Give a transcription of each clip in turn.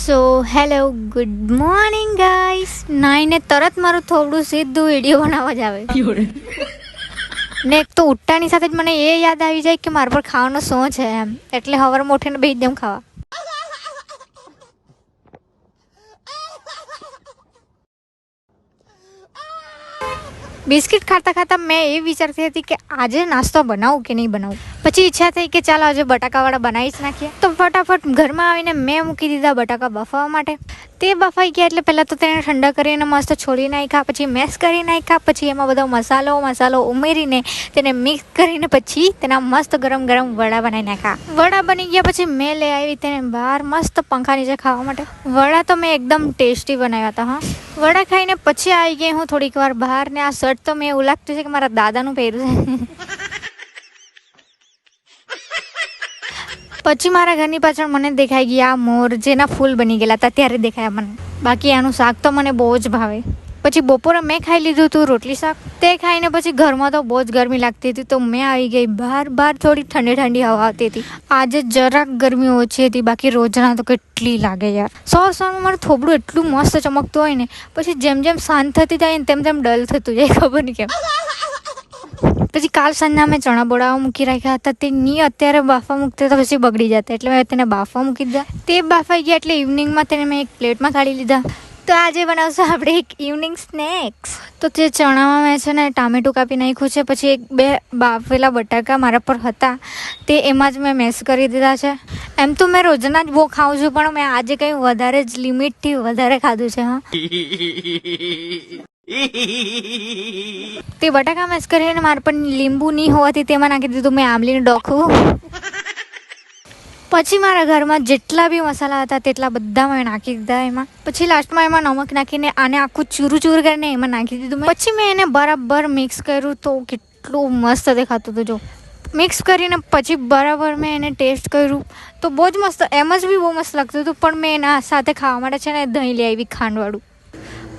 સો hello good morning guys. નાઈને તરત મારું થોડું સીધું વિડીયો બનાવવા જ આવે ને એક તો ઉઠતાની સાથે જ મને એ યાદ આવી જાય કે મારા પર ખાવાનો શું છે એમ, એટલે સવારમાં ઉઠીને બે એકદમ ખાવા. બિસ્કિટ ખાતા ખાતા મેં એ વિચારતી હતી કે આજે નાસ્તો બનાવું કે નહીં બનાવું. પછી ઈચ્છા થઈ કે ચાલો આજે બટાકાવાળા બનાવી જ નાખીએ. તો ફટાફટ ઘરમાં આવીને મેં મૂકી દીધા બટાકા બફાવવા માટે. તે બફાઈ ગયા એટલે પહેલાં તો તેને ઠંડા કરીને મસ્ત છોડી નાખ્યા, પછી મેશ કરી નાખ્યા, પછી એમાં બધો મસાલો ઉમેરીને તેને મિક્સ કરીને પછી તેના મસ્ત ગરમ ગરમ વડા બનાવી નાખ્યા. વડા બની ગયા પછી મેં લઈ આવી તેને બહાર મસ્ત પંખા નીચે ખાવા માટે. વડા તો મેં એકદમ ટેસ્ટી બનાવ્યા હતા. હા, વડા ખાઈને પછી આવી ગઈ હું થોડીક વાર બહાર. ને આ શર્ટ તો મેં એવું લાગતું છે કે મારા દાદાનું પહેર્યું છે. પછી મારા ઘરની પાછળ મને દેખાઈ ગયા મોર, જેના ફૂલ બની ગયેલા હતા ત્યારે દેખાયા મને. બાકી આનું શાક તો મને બહુ જ ભાવે. પછી બપોરે મેં ખાઈ લીધું હતું રોટલી શાક. તે ખાઈને પછી ઘરમાં તો બહુ જ ગરમી લાગતી હતી, તો મેં આવી ગઈ બહાર થોડી ઠંડી હવા આવતી હતી. આજે જરાક ગરમી ઓછી હતી, બાકી રોજના તો કેટલી લાગે યાર. સવારમાં મારું થોબડું એટલું મસ્ત ચમકતું હોય ને, પછી જેમ સાંજ થતી જાય ને તેમ ડલ થતું જાય, ખબર નહીં કેમ. પછી કાલ સાંજના મેં ચણા બોળાઓ મૂકી રાખ્યા હતા, તે ની અત્યારે બાફા મૂકતા તો પછી બગડી જતા, એટલે મેં તેને બાફવા મૂકી દીધા. તે બાફાઈ ગયા એટલે ઇવનિંગમાં તેને મેં એક પ્લેટમાં કાઢી લીધા. તો આજે બનાવશું આપણે એક ઇવનિંગ સ્નેક્સ. તો તે ચણામાં મેં છે ને ટામેટું કાપી નાખ્યું છે, પછી બે બાફેલા બટાકા મારા પર હતા તે એમાં જ મેં મેશ કરી દીધા છે. એમ તો મેં રોજના જ બહુ ખાઉં છું, પણ મેં આજે કંઈ વધારે જ લિમિટથી વધારે ખાધું છે. હા, તે બટાકા મેશ કરીને મારા પર લીંબુ નહીં હોવાથી તેમાં નાખી દીધું મેં આંબલીનું ડોખું. પછી મારા ઘરમાં જેટલા બી મસાલા હતા તેટલા બધા મેં નાખી દીધા એમાં. પછી લાસ્ટમાં એમાં નમક નાખીને આને આખું ચૂરું કરીને એમાં નાખી દીધું. પછી મેં એને બરાબર મિક્સ કર્યું, તો કેટલું મસ્ત દેખાતું હતું. જો મિક્સ કરીને પછી બરાબર મેં એને ટેસ્ટ કર્યું તો બહુ જ મસ્ત, એમ જ બી બહુ મસ્ત લાગતું હતું. પણ મેં એના સાથે ખાવા માટે છે ને દહીં લઈ આવી ખાંડવાળું.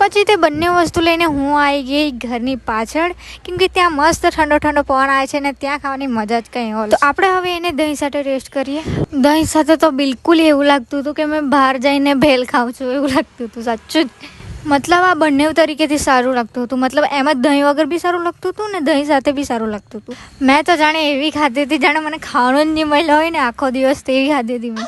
પછી તે બંને વસ્તુ લઈને હું આવી ગઈ ઘરની પાછળ, કેમ કે ત્યાં મસ્ત ઠંડો પવન આવે છે ને ત્યાં ખાવાની મજા જ કંઈ હોય. તો આપણે હવે એને દહીં સાથે ટેસ્ટ કરીએ. દહીં સાથે તો બિલકુલ એવું લાગતું હતું કે મેં બહાર જઈને ભેલ ખાઉં છું એવું લાગતું હતું, સાચું જ. મતલબ આ બંને તરીકેથી સારું લાગતું હતું. મતલબ એમ જ દહીં વગર બી સારું લાગતું હતું ને દહીં સાથે બી સારું લાગતું હતું. મેં તો જાણે એવી ખાધી હતી જાણે મને ખાવાનું જ નહીં મળ્યું હોય ને આખો દિવસ, તેવી ખાધી હતી મેં.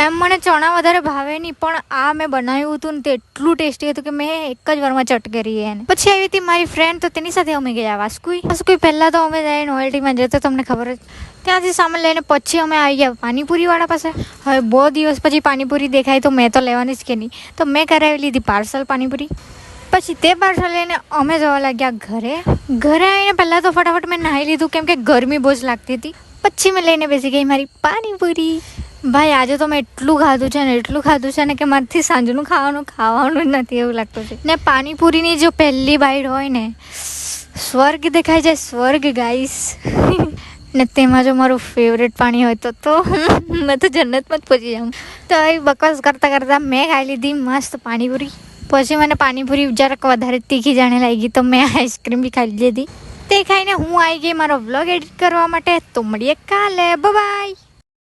એમ મને ચણા વધારે ભાવે નહીં, પણ આ મેં બનાવ્યું હતું ને તે એટલું ટેસ્ટી હતું કે મેં એક જ વારમાં ચટ કરી એને. પછી આવી હતી મારી ફ્રેન્ડ, તો તેની સાથે અમે ગયા વાસ્કુઈ. પહેલાં તો અમે જઈને નોવેલ્ટીમાં જતો, તમને ખબર જ. ત્યાંથી સામાન લઈને પછી અમે આવી ગયા પાણીપુરીવાળા પાસે. હવે બહુ દિવસ પછી પાણીપુરી દેખાય તો મેં તો લેવાની જ કે નહીં, તો મેં કરાવી લીધી પાર્સલ પાણીપુરી. પછી તે પાર્સલ લઈને અમે જવા લાગ્યા ઘરે. ઘરે આવીને પહેલાં તો ફટાફટ મેં નાહી લીધું, કેમ કે ગરમી બહુ જ લાગતી હતી. પછી મેં લઈને બેસી ગઈ મારી પાણીપુરી. ભાઈ આજે તો મેં એટલું ખાધું છે ને કે મારાથી સાંજનું ખાવાનું જ નથી એવું લાગતું છે. ને પાણીપુરીની જો પહેલી બાઈટ હોય ને, સ્વર્ગ દેખાઈ જાય, સ્વર્ગ ગાઈસ. ને તેમાં જો મારું ફેવરેટ પાણી હોય તો મેં તો જન્નતમાં જ પહોંચી જાઉં. તો એ બકવાસ કરતાં મેં ખાઈ લીધી મસ્ત પાણીપુરી. પછી મને પાણીપુરી જરાક વધારે તીખી જાણે લાગી, તો મેં આઈસ્ક્રીમ બી ખાઈ લીધી. તે ખાઈને હું આવી ગઈ મારો વ્લોગ એડિટ કરવા માટે. તો મળીએ કાલે, બાય.